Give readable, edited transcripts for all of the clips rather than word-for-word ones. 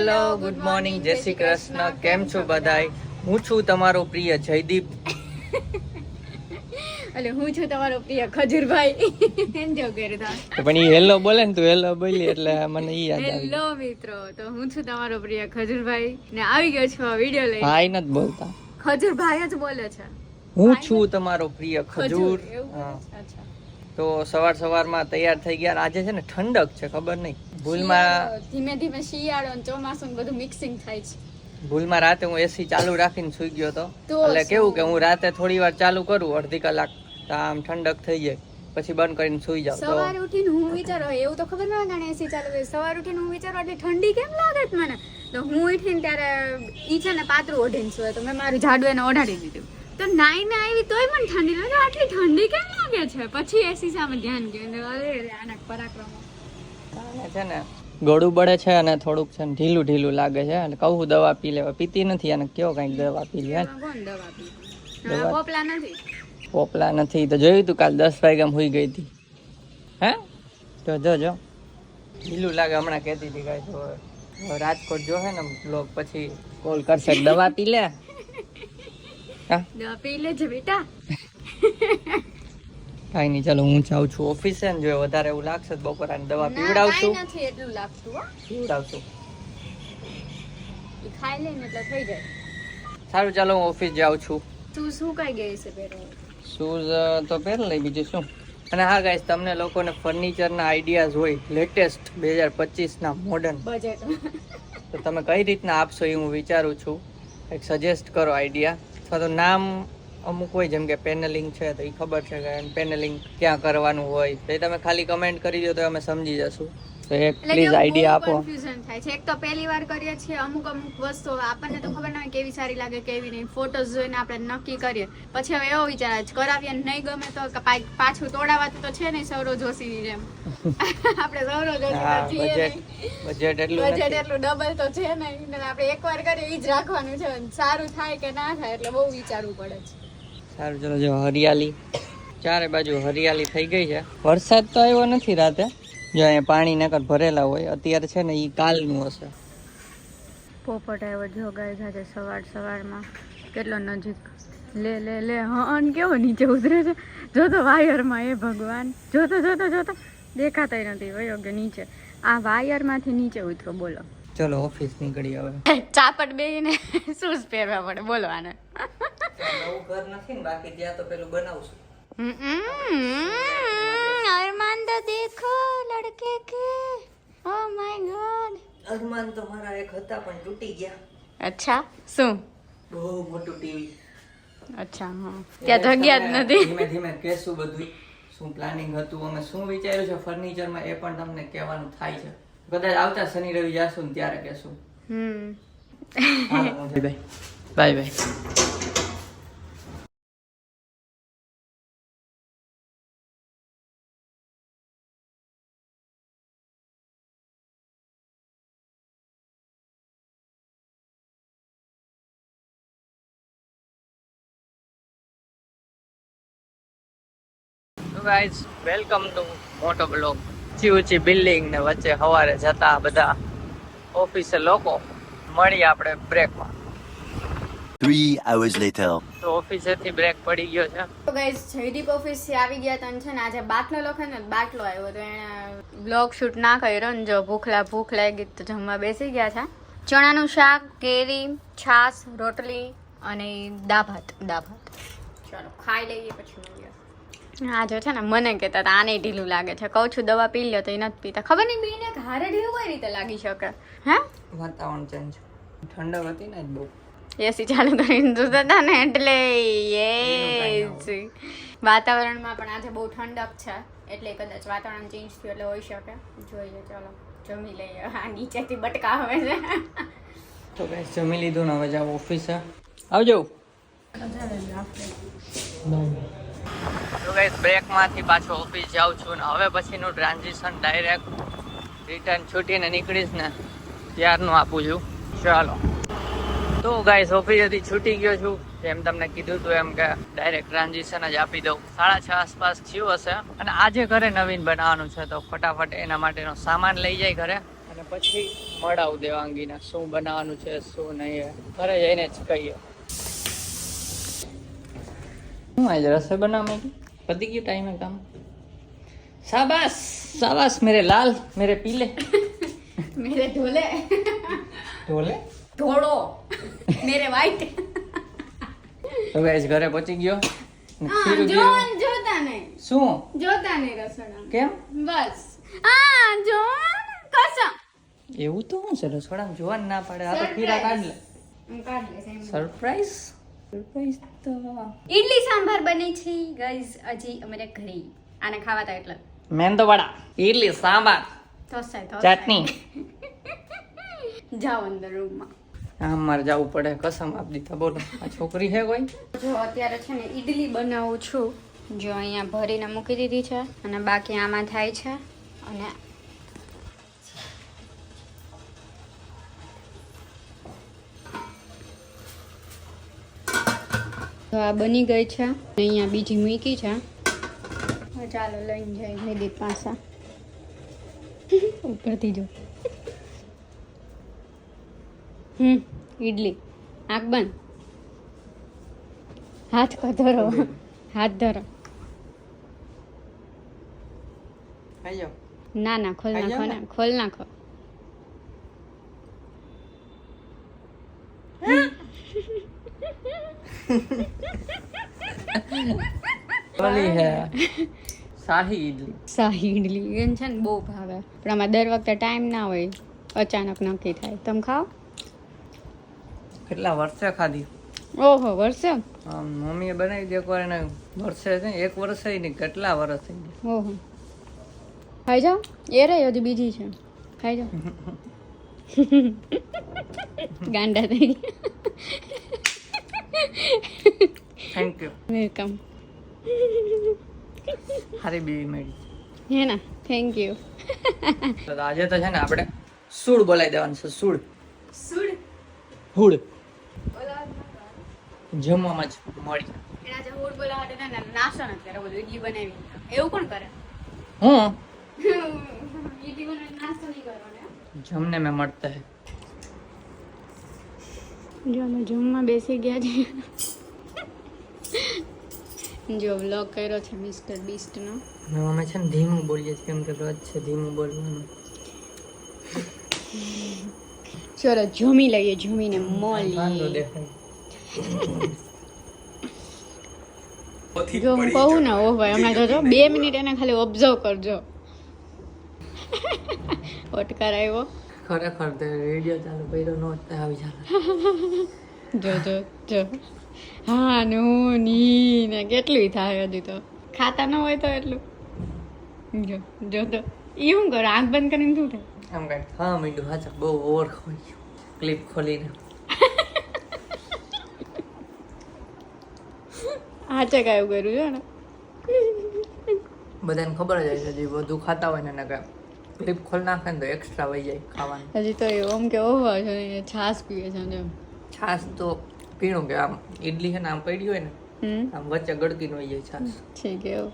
Hello good morning, જય શ્રી કૃષ્ણ. કેમ છો બધાય? હું છું તમારો પ્રિય જયદીપ. એટલે હું છું તમારો પ્રિય ખજૂરભાઈ. એન્જો કરતા પણ ઈ હેલો બોલે ને, તું હેલો બોલી એટલે મને ઈ યાદ આવી. હેલો મિત્રો, તો હું છું તમારો પ્રિય ખજૂરભાઈ ને આવી ગયો છું આ વિડિયો લઈને. ભાઈ નથી બોલતા, ખજૂરભાઈ જ બોલે છે. હું છું તમારો પ્રિય ખજૂર. એવું અચ્છા. તો સવારમાં તૈયાર થઈ ગયા. આજે છે ને ઠંડક છે, ખબર નહીં ભૂલમાં ધીમે ધીમે શિયાળો અને ચોમાસું ને બધું મિક્સિંગ થાય છે. ભૂલમાં રાતે હું એસી ચાલુ રાખીને સુઈ ગયો હતો. તો એટલે કેવું કે હું રાતે થોડી વાર ચાલુ કરું, અડધી કલાક, તો આમ ઠંડક થઈ જાય, પછી બંધ કરીને સુઈ જાવ. સવારે ઉઠીને હું વિચારો એવું તો ખબર ના ગાણે એસી ચાલુ હોય. સવારે ઉઠીને હું વિચારો આટલી ઠંડી કેમ લાગે છે મને. તો હું ઉઠીને ત્યારે ઈ છે ને પાતળું ઓઢીને સુવે, તો મેં મારું જાડું એને ઓઢાડી દીધું. તો નાઈને આવી તોય મને ઠંડી લાગે. આટલી ઠંડી કેમ લાગે છે? પછી એસી સામે ધ્યાન ગયું, અરે આના પરાક્રમો છે ને ગળું બળે છે અને થોડુંક છે ને ઢીલું લાગે છે. એટલે કહું દવા પી લેવા, પીતી નથી. અને કયો કઈક દવા પી લે. કોણ દવા પી? પોપલા નથી. પોપલા નથી તો જોયું તું કાલ 10 વાગ્યામાં હુઈ ગઈ હતી. હે તો જો ઢીલું લાગે. હમણાં કહેતી હતી કાંઈ જો રાજકોટ જો હે ને બ્લોગ પછી કોલ કરશે, દવા પી લે. હા દવા પી લેજે બેટા. કાંઈ નહીં, ચાલો હું જાઉં છું ઓફિસે. ને જો વધારે એવું લાગશે તો બપોરાની દવા પીવડાવશું. નથી એટલું લાગતું હો. પીવડાવશું. ઈ ખાઈ લઈને એટલે થઈ જાય. સારું, ચાલો હું ઓફિસ જાઉં છું. તું શું કઈ ગઈ છે પહેરવા? શૂઝ તો પહેર લઈ, બીજું શું. અને હા ગાઈસ, તમને લોકોને ફર્નિચરના આઈડિયાઝ હોય લેટેસ્ટ 2025ના મોડર્ન, બજેટ તો તમે કઈ રીતના આપશો એ હું વિચારું છું. એક સજેસ્ટ કરો આઈડિયા, અથવા તો નામ અમુક હોય, જેમ કે પેનલિંગ છે તો એ ખબર છે કે પેનલિંગ ક્યાં કરવાનું હોય, તો એ તમે ખાલી કમેન્ટ કરી દો તો અમે સમજી જશું. તો એક પ્લીઝ આઈડિયા આપો. કન્ફ્યુઝન થાય છે. એક તો પહેલી વાર કરીએ છીએ, અમુક વસ્તુ આપણને તો ખબર ના હોય કેવી સારી લાગે કેવી નહીં. ફોટોઝ જોઈને આપણે નક્કી કરીએ, પછી હવે એવો વિચાર આવે કરાવીએ નહીં ગમે તો પાછું તોડાવાતું તો છે નહીં. સૌરવ જોશીની જેમ આપણે સૌરવ જોશી બજેટ એટલું ડબલ તો છે નહીં. આપણે એકવાર કરીએ એ જ રાખવાનું છે. સારું થાય કે ના થાય એટલે બહુ વિચારવું પડે છે. સારું, ચલો. જો હરિયાળી, ચારે બાજુ હરિયાળી થઈ ગઈ છે. વરસાદ તો આવ્યો નથી રાતે. જો અહીંયા પાણી નકર ભરેલા હોય. અત્યારે છે ને એ કાલનું હશે. પોપટ આવ્યો જો ગાય સાથે સવારમાં કેટલો નજીક. લે હા, કેવો નીચે ઉતરે છે. જોતો વાયરમાં, એ ભગવાન, જોતો દેખાતાય નથી. વયો કે નીચે આ વાયરમાંથી નીચે ઉતરો. બોલો, ચલો ઓફિસ નીકળી હવે. ચાપટ બેહીને શૂઝ પહેરવા પડે. બોલો આને નવું ઘર નથી ને, બાકી ત્યાં તો પેલું બનાવશું. અરમાન તો દેખો લડકે કે. Oh my God. અરમાન તો મારા એક હતા પણ તૂટી ગયા. અચ્છા, શું? બહુ મોટું ટીવી. અચ્છા, હા, ત્યાં જગ્યા જ નથી. ધીમે ધીમે કહેશું બધું શું પ્લાનિંગ હતું, અમે શું વિચાર્યું છે ફર્નિચરમાં, એ પણ તમને કહેવાનું થાય છે. કદાચ આવતા શનિ રવિ જાશું ને ત્યારે કહેશું. બાય. ગાઈઝ, વેલકમ ટુ મોટો બ્લોગ. ઊંચી બિલ્ડિંગ ને વચ્ચે સવારે જતા બધા ઓફિસે લોકો મળી આપણે બ્રેકમાં. 3 hours later. તો ઓફિસેથી બ્રેક પડી ગયો છે. તો ગાઈઝ, જયદીપ ઓફિસથી આવી ગયા તન છે ને આજે બાટલો લખે ને બાટલો આવ્યો તો એને બ્લોગ શૂટ ના કર્યો ને જો ભૂખ લાગી તો જમવા બેસી ગયા છે. ચણાનું શાક, કેરી, છાશ, રોટલી અને દાળ ભાત. ચાલો ખાઈ લઈએ પછી મળીએ. હા જો છે ને મને કહેતા આને ઢીલું લાગે છે. કહું છું દવા પી લ્યો તો એ નથી પીતા. ખબર નહીં બીને હારે ઢીલું કઈ રીતે લાગી શકે. હે, વાતાવરણ ચેન્જ, ઠંડક હતી ને બહુ. એસી ચાલુ કરીને જોતા હતા ને એટલે વાતાવરણમાં પણ આજે બહુ ઠંડક છે એટલે કદાચ વાતાવરણ ચેન્જ થયું એટલે હોઈ શકે. જોઈએ, ચાલો જમી લઈએ. હા, નીચેથી બટકા આવે છે. તો ગાઈસ, જમી લીધું ને હવે જાવ ઓફિસે. આવજો. તો ગાઈસ, બ્રેકમાંથી પાછો ઓફિસ જાઉં છું ને હવે પછીનું ટ્રાન્ઝિશન ડાયરેક્ટ રિટર્ન છૂટીને નીકળીશ ને ત્યારનું આપું છું. ચાલો. તો ગાઈસ, ઓફિસેથી છૂટી ગયો છું. જેમ તમને કીધું હતું એમ કે ડાયરેક્ટ ટ્રાન્ઝિશન જ આપી દઉં. 6:30 આસપાસ થયું હશે. અને આજે ઘરે નવીન બનાવવાનું છે તો ફટાફટ એના માટેનો સામાન લઈ જાય ઘરે. અને અને પછી મળાવું દેવાંગીને શું બનાવવાનું છે શું નહીં. ઘરે જઈને જ કહીએ. હું આજે રસોઈ બનાવવા પતી ગયું ટાઈમે કામ. શાબાશ શાબાશ મેરે લાલ મેરે પીલે મેરે ઢોલે ઢોલે ઢોળો મેરે વાઈટ. તો ગાઈસ ઘરે પહોંચી ગયો. જોતા નહીં શું જોતા નહીં રસોડા કેમ બસ જો કસમ એવું તો શું છે રસોડામાં જોવાનું ના પડે. આ તો ખીરા કાઢ લે. સરપ્રાઈઝ સરપ્રાઈઝ તો ઈડલી સાંભાર બની છે ગાઈઝ હજી અમારે ઘરે આને ખાવા તા એટલે મેંદો વડા ઈડલી સાંભાર ચટણી. જાઓ અંદર રૂમમાં. હા મારે જવું પડે કસમ આપી દીધા. બોલો આ છોકરી છે કોઈ? જો અત્યારે છે ને ઈડલી બનાવું છું. જો અહીંયા ભરીને મૂકી દીધી છે અને બાકી આમાં થાય છે. અને તો આ બની ગઈ છે. અહીંયા બીજી મૂકી છે. ચાલો લઈને જઈ દીદી પાછા ઉપરથી જો. ઈડલી આંખ બંધ હાથ ધરો હાથ ધરો. ખાઈ જાઓ. ના ના ખોલ નાખો ને ખોલ નાખો. ઓલી હે શાહી ઈડલી. શાહી ઈડલી એને છે ને બહુ ભાવે પણ આમાં દર વખતે ટાઈમ ના હોય અચાનક નક્કી થાય. તમે ખાઓ? કેટલા વર્ષે ખાધી. ઓહો વર્ષે. મમ્મીએ બનાવી દે એકવાર એને વર્ષે છે એક વર્ષ નહીં કેટલા વર્ષ થઈ ગયા. ઓહો ખાઈ જાઓ. એ રહી હજી બીજી છે ખાઈ જાઓ. ગાંડા થઈ ગયા. Thank you welcome. હારી બીવી મળી હે ના થેન્ક યુ. તો આજે તો છે ને આપણે સૂડ બોલાવી દેવાનું છે. સૂડ સુડ હુડ જમવામાં જ મળી. એના જે હુડ બોલાવા દે ને નાસ્તો ન કરે બધું ઈડલી બનાવી એવું કોણ કરે? હું ઈડલી બનાવી નાસ્તો નહીં કરવાનો. જમને મેં મળતા હે. જો અમે જમવા બેસી ગયા છીએ. જો વ્લોગ કર્યો છે મિસ્ટર બીસ્ટનો. અમે છે ને ધીમું બોલીએ છીએ કેમ કે રોજ છે ધીમું બોલવાનું. ચલો જમી લઈએ જમીને વાંધો મળીએ. દેખાય. જો હું કહું ને ઓ ભાઈ હમણાં જોજો 2 મિનિટ એને ખાલી ઓબ્ઝર્વ કરજો. ઓટકાર આવ્યો. ખરેખર તે રેડિયો ચાલુ કર્યો નો આવી જાય. જો જો જો હા ને હું ની ને કેટલું થાય હજી તો ખાતા ન હોય તો એટલું. જો જો તો એ શું કરો આંખ બંધ કરીને શું થાય? આમ કઈ હા મીંડું હાચા બહુ ઓવર ખોઈ ગયું ક્લિપ ખોલીને. હાચે કાયું કર્યું છે ને. બધાને ખબર જ હશે જે વધુ ખાતા હોય ને એને કે ક્લિપ ખોલ નાખે ને તો એક્સ્ટ્રા વહી જાય ખાવાનું. હજી તો એ ઓમ કે ઓહો છે છાસ પીવે છે જેમ. છાશ તો પીણું કે આમ ઈડલી છે ને આમ પડી હોય ને આમ વચ્ચે ગળકીને વહી જાય છાશ. ઠીક એવું.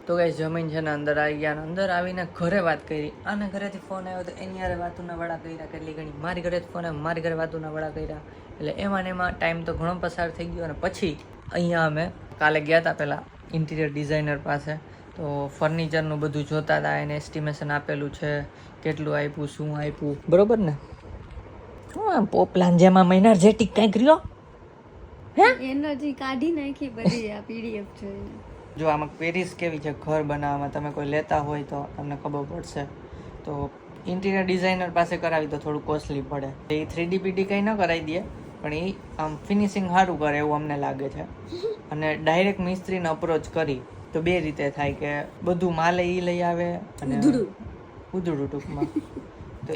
તો કઈ જમીન છે ને અંદર આવી ગયા ને અંદર આવીને ઘરે વાત કરી. આને ઘરેથી ફોન આવ્યો તો એની યારે વાતુના વડા કર્યા કેટલી ઘણી. મારી ઘરેથી ફોન આવ્યો મારી ઘરે વાતુના વડા કર્યા. એટલે એમાં ને એમાં ટાઈમ તો ઘણો પસાર થઈ ગયો. અને પછી અહીંયા અમે કાલે ગયા હતા પહેલાં ઇન્ટિરિયર ડિઝાઇનર પાસે. તો ફર્નિચરનું બધું જોતા હતા. એને એસ્ટિમેશન આપેલું છે કેટલું આપ્યું શું આપ્યું બરોબર ને. શું આમ પોપલાન જેમાં મહિના જેટિક કંઈક રહ્યો એનર્જી કાઢી નાખી બધી આ પીડીએફ જોઈને. જો આમાં પેરિસ કેવી છે ઘર બનાવવામાં તમે કોઈ લેતા હોય તો તમને ખબર પડશે. તો ઇન્ટિરિયર ડિઝાઇનર પાસે કરાવી તો થોડું કોસ્ટલી પડે. એ 3D PD કંઈ ન કરાવી દે પણ એ આમ ફિનિશિંગ સારું કરે એવું અમને લાગે છે. અને ડાયરેક્ટ મિસ્ત્રીને અપ્રોચ કરી તો બે રીતે થાય કે બધું માલે એ લઈ આવે અને ઉધડું ટૂંકમાં. તો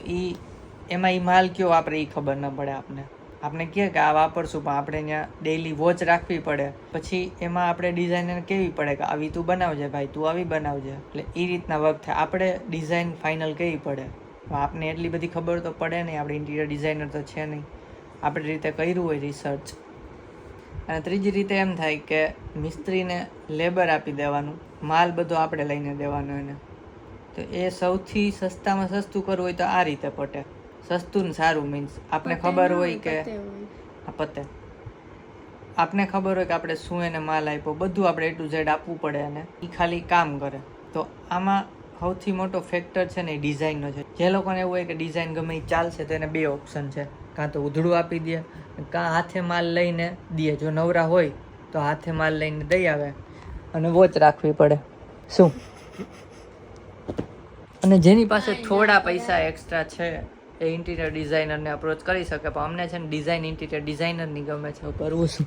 એમાં એ માલ કયો વાપરે એ ખબર ન પડે આપને. આપણે કહે કે આ વાપરશું પણ આપણે ત્યાં ડેઈલી વોચ રાખવી પડે. પછી એમાં આપણે ડિઝાઇનર કેવી પડે કે આવી તું બનાવજે ભાઈ તું આવી બનાવજે. એટલે એ રીતના વર્ક થાય. આપણે ડિઝાઇન ફાઇનલ કેવી પડે આપને એટલી બધી ખબર તો પડે નહીં. આપણે ઇન્ટિરિયર ડિઝાઇનર તો છે નહીં. આપણે રીતે કર્યું હોય રિસર્ચ અને ત્રીજી રીતે એમ થાય કે મિસ્ત્રીને લેબર આપી દેવાનું, માલ બધો આપણે લઈને દેવાનો એને. તો એ સૌથી સસ્તામાં સસ્તું કરવું હોય તો આ રીતે પટે. સસ્તું ને સારું મીન્સ આપને ખબર હોય કે આ પતે, આપને ખબર હોય કે આપણે શું એને માલ આપ્યો, બધું આપણે A to Z આપવું પડે અને એ ખાલી કામ કરે. તો આમાં સૌથી મોટો ફેક્ટર છે ને એ ડિઝાઇનનો છે. જે લોકોને એવું હોય કે ડિઝાઇન ગમે એ ચાલશે તો એને બે ઓપ્શન છે, કાં તો ઉધડું આપી દે, કાં હાથે માલ લઈને દે. જો નવરા હોય તો હાથે માલ લઈને દઈ આવે અને વોચ રાખવી પડે. શું? અને જેની પાસે થોડા પૈસા એક્સ્ટ્રા છે એ ઇન્ટિરિયર ડિઝાઇનરને અપ્રોચ કરી શકે. પણ અમને છે ને ડિઝાઇન ઇન્ટિરિયર ડિઝાઇનરની ગમે છે. કરવું શું?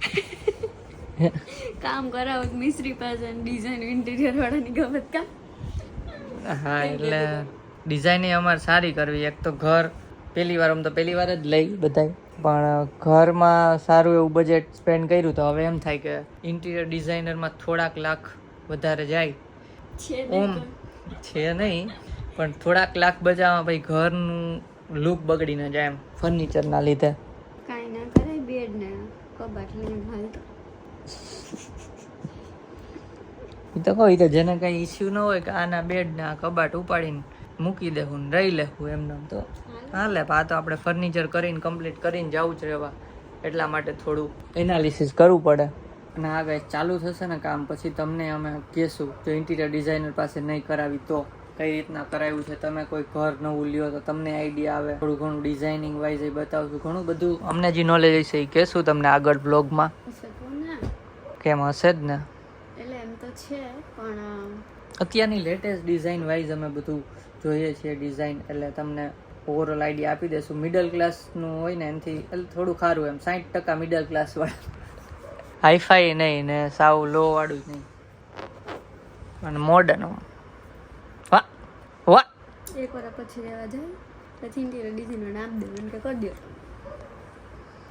કામ કરાવો મિસ્ત્રી પાસે, ડિઝાઇન ઇન્ટિરિયર વાળાની ગમત કામ. હા, એટલે ડિઝાઇન અમારે સારી કરવી. એક તો ઘર પહેલી વાર જ લઈ બધાય, પણ ઘરમાં સારું એવું બજેટ સ્પેન્ડ કર્યું તો હવે એમ થાય કે ઇન્ટિરિયર ડિઝાઇનરમાં થોડાક લાખ વધારે જાય. ઓમ છે નહીં, પણ થોડાક લાખ બચાવવા ભાઈ ઘરનું લુક બગડી ન જાય એમ ફર્નિચરના લીધે. કાંઈ ના કરાય, બેડ ને કબાટ લઈને હાલતો. એ તો કહું, તો જેને કઈ ઇસ્યુ ન હોય કે આના બેડ ને આ કબાટ ઉપાડીને મૂકી દેવું ને રહી લેવું એમને તો હાલે. આ તો આપણે ફર્નિચર કરીને કમ્પ્લીટ કરીને જવું જ રહેવા, એટલા માટે થોડું એનાલિસિસ કરવું પડે. અને આ ગાઈસ ચાલુ થશે ને કામ પછી તમને અમે કહેશું, જો ઇન્ટિરિયર ડિઝાઇનર પાસે નહીં કરાવી તો કઈ રીતના કરાવ્યું છે. તમે કોઈ ઘર નવું લ્યો તો તમને આઈડિયા આવે, થોડું ઘણું ડિઝાઇનિંગ વાઇઝ એ બતાવશું. ઘણું બધું અમને જે નોલેજ હશે એ કહેશું તમને આગળ બ્લોગમાં. કેમ હશે જ ને, એટલે એમ તો છે પણ અત્યારની લેટેસ્ટ ડિઝાઇન વાઇઝ અમે બધું જોઈએ છીએ ડિઝાઇન, એટલે તમને ઓવરઓલ આઈડિયા આપી દેશું. મિડલ ક્લાસનું હોય ને એનાથી થોડું સારું એમ, 60% મિડલ ક્લાસ વાળા, હાઈફાઈ નહીં ને સાવ લો વાળું જ નહીં, અને મોડર્ન. વાહ વાહ, એક વાર પછી રહેવા જાય પછી ઇન્ટિરિયર ડિઝાઇનર નામ દેવું કે કરી દો.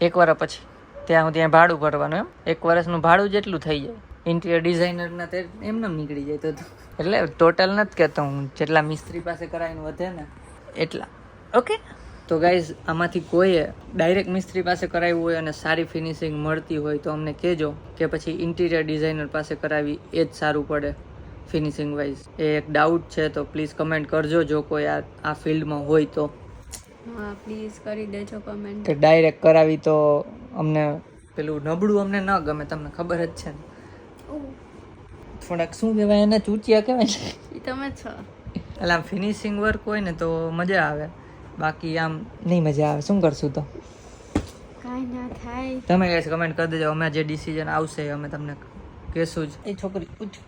એક વાર પછી ત્યાં ભાડું ભરવાનું એમ, એક વર્ષનું ભાડું જેટલું થઈ જાય ઇન્ટિરિયર ડિઝાઇનરના તે એમને નીકળી જાય. તો એટલે ટોટલ નથી કહેતો હું, જેટલા મિસ્ત્રી પાસે કરાવીને વધે ને એટલા. ઓકે, તો ગાઈઝ આમાંથી કોઈએ ડાયરેક્ટ મિસ્ત્રી પાસે કરાવ્યું હોય અને સારી ફિનિશિંગ મળતી હોય તો અમને કહેજો, કે પછી ઇન્ટિરિયર ડિઝાઇનર પાસે કરાવી એ જ સારું પડે ફિનિશિંગ વાઇઝ. એ એક ડાઉટ છે તો પ્લીઝ કમેન્ટ કરજો, જો કોઈ આ ફિલ્ડમાં હોય તો. હા પ્લીઝ કરી દેજો કમેન્ટ. કે ડાયરેક્ટ કરાવી તો અમને પેલું નબળું અમને ન ગમે, તમને ખબર જ છે ને. થોડાક શું કહેવાય એને, ચૂચિયા કહેવાય. એ તમે છો. એટલે આમ ફિનિશિંગ વર્ક હોય ને તો મજા આવે, બાકી આમ નહીં મજા આવે. શું કરશું તો કાંઈ ના થાય. તમે કહેશો કમેન્ટ કરી દેજો, અમે જે ડિસિઝન આવશે અમે તમને કહેશું જ. એ છોકરી પૂછ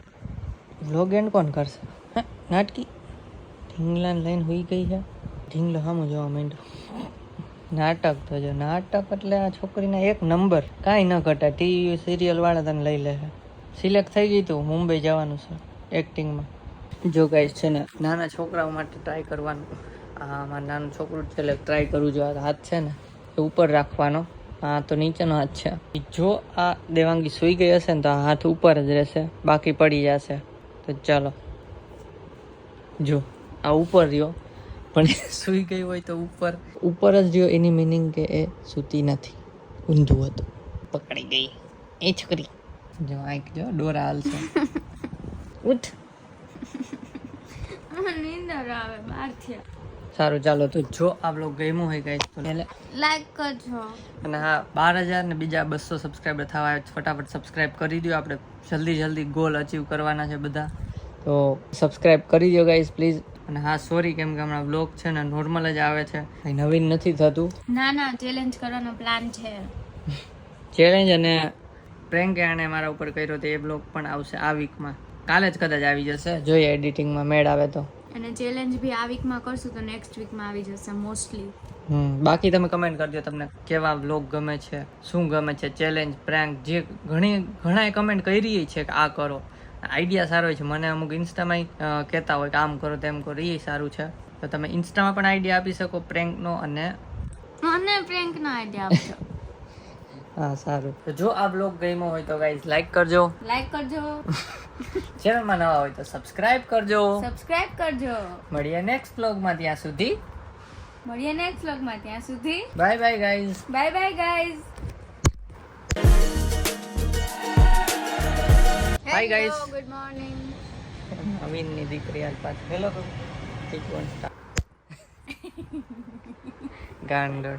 વ્લોગ એન્ડ કોણ કરશે? નાટકી ઢીંગલાને લઈને હોઈ ગઈ છે. ઢીંગલો સામું જોવા માંડ્યો. નાટક તો જો નાટક એટલે આ છોકરીના એક નંબર, કાંઈ ન ઘટા. ટીવી સિરિયલ વાળા તને લઈ લે. સિલેક્ટ થઈ ગઈ તું, મુંબઈ જવાનું છે એક્ટિંગમાં. જો ગાઈસ છે ને નાના છોકરાઓ માટે ટ્રાય કરવાનું. હા, મારું નાનું છોકરું છે એટલે ટ્રાય કરું. જો આ હાથ છે ને એ ઉપર રાખવાનો, હા તો નીચેનો હાથ છે. જો આ દેવાંગી સૂઈ ગઈ હશે ને તો આ હાથ ઉપર જ રહેશે, બાકી પડી જશે. તો ચાલો, જો આ ઉપર રહ્યો, પણ સૂઈ ગઈ હોય તો ઉપર જ રહ્યો. એની મિનિંગ કે એ સૂતી નથી, ઊંધું હતું. પકડી ગઈ એ છોકરી. જો આંખ જો ડોરા હાલશે. ઉઠ, નીંદર આવે બહાર થયા. સારું ચાલો, તો જો આ બ્લોગ ગમ્યો હોય ગાઈસ તો લાઈક કરજો. અને હા, 12,000 ને બીજા 200 સબસ્ક્રાઈબર થવા આવે, ફટાફટ સબસ્ક્રાઈબ કરી દો. આપણે જલ્દી ગોલ અચીવ કરવાના છે બધા, તો સબસ્ક્રાઈબ કરી દો ગાઈસ પ્લીઝ. અને હા સોરી, કેમ કે હમણાં બ્લોગ છે ને નોર્મલ જ આવે છે, કંઈ નવીન નથી થતું. ના ચેલેન્જ કરવાનો પ્લાન છે. ચેલેન્જ અને પ્રેન્ક આણે મારા ઉપર કર્યો તો એ બ્લોગ પણ આવશે આ વીકમાં. કાલે જ કદાચ આવી જશે, જોઈએ એડિટિંગમાં મેળ આવે તો. અને ચેલેન્જ બી આ વીકમાં કરશું તો નેક્સ્ટ વીકમાં આવી જશે મોસ્ટલી. બાકી તમે કમેન્ટ કરજો તમને કેવા વ્લોગ ગમે છે, શું ગમે છે, ચેલેન્જ, પ્રેન્ક, જે ઘણાએ કમેન્ટ કરી છે કે આ કરો. આઈડિયા સારો હોય છે. મને અમુક ઇન્સ્ટામાં કહેતા હોય કે આમ કરો તેમ કરો, એ સારું છે. તો તમે ઇન્સ્ટામાં પણ આઈડિયા આપી શકો પ્રેન્કનો અને પ્રેન્કનો આઈડિયા આપજો. હા સારું. તો જો આ બ્લોગ ગમ્યો હોય તો ગાઈઝ લાઈક કરજો. ચેનલમાં નવા હોય તો સબસ્ક્રાઇબ કરજો. મળીએ નેક્સ્ટ બ્લોગમાં, ત્યાં સુધી bye bye guys. Hi guys good morning. નવીનની દીકરી આજ પાછું હેલો ઠીક વન ગાંડો